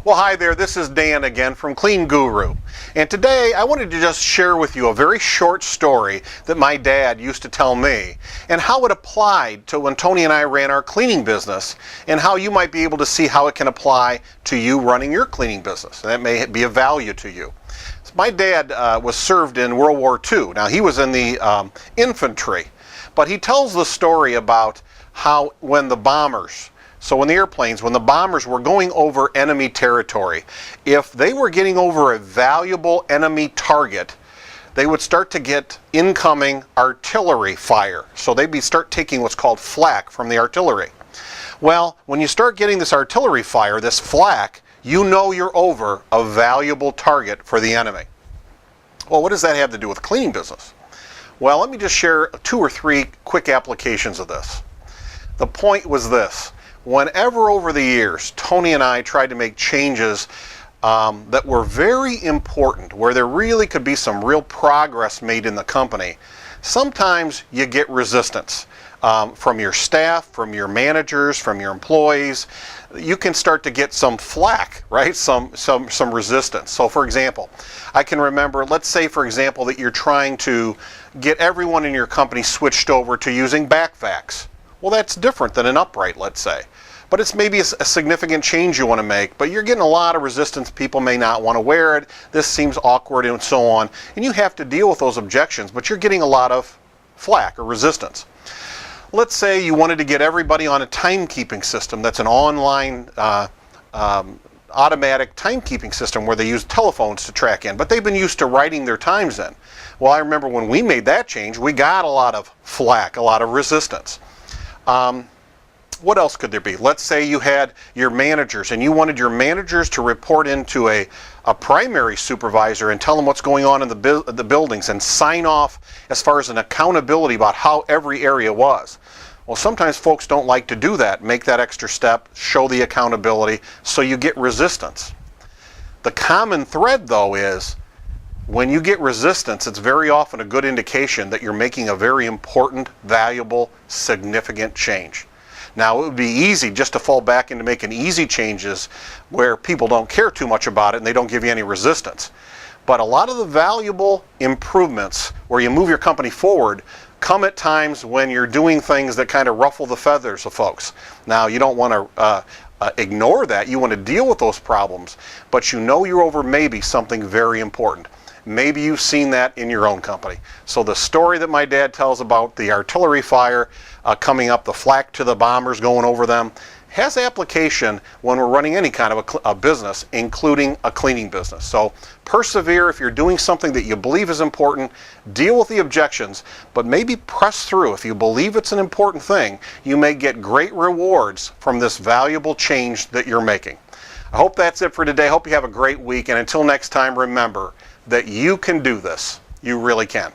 Well, hi there, this is Dan again from CleanGuru. And today I wanted to just share with you a very short story that my dad used to tell me and how it applied to when Tony and I ran our cleaning business and how you might be able to see how it can apply to you running your cleaning business. And that may be of value to you. So my dad was served in World War II. Now he was in the infantry, but he tells the story about how when the bombers, so when the airplanes, when the bombers were going over enemy territory, if they were getting over a valuable enemy target, they would start to get incoming artillery fire. So they'd start taking what's called flak from the artillery. Well, when you start getting this artillery fire, this flak, you know you're over a valuable target for the enemy. Well, what does that have to do with cleaning business? Well, let me just share 2 or 3 quick applications of this. The point was this. Whenever over the years Tony and I tried to make changes that were very important, where there really could be some real progress made in the company, sometimes you get resistance from your staff, from your managers, from your employees. You can start to get some flack, right? Some resistance. So for example, I can remember, let's say for example that you're trying to get everyone in your company switched over to using back vacs. Well, that's different than an upright, let's say. But it's maybe a significant change you want to make, but you're getting a lot of resistance. People may not want to wear it. This seems awkward and so on. And you have to deal with those objections, but you're getting a lot of flack or resistance. Let's say you wanted to get everybody on a timekeeping system that's an online automatic timekeeping system where they use telephones to track in, but they've been used to writing their times in. Well, I remember when we made that change, we got a lot of flack, a lot of resistance. What else could there be? Let's say you had your managers and you wanted your managers to report into a primary supervisor and tell them what's going on in the buildings and sign off as far as an accountability about how every area was. Well, sometimes folks don't like to do that, make that extra step, show the accountability, so you get resistance. The common thread though is when you get resistance, it's very often a good indication that you're making a very important, valuable, significant change. Now, it would be easy just to fall back into making easy changes where people don't care too much about it and they don't give you any resistance. But a lot of the valuable improvements where you move your company forward come at times when you're doing things that kind of ruffle the feathers of folks. Now, you don't want to ignore that. You want to deal with those problems, but you know you're over maybe something very important. Maybe you've seen that in your own company. So the story that my dad tells about the artillery fire coming up, the flak to the bombers going over them, has application when we're running any kind of a business, including a cleaning business. So persevere if you're doing something that you believe is important, deal with the objections, but maybe press through. If you believe it's an important thing, you may get great rewards from this valuable change that you're making. I hope that's it for today. I hope you have a great week, and until next time, remember that you can do this. You really can.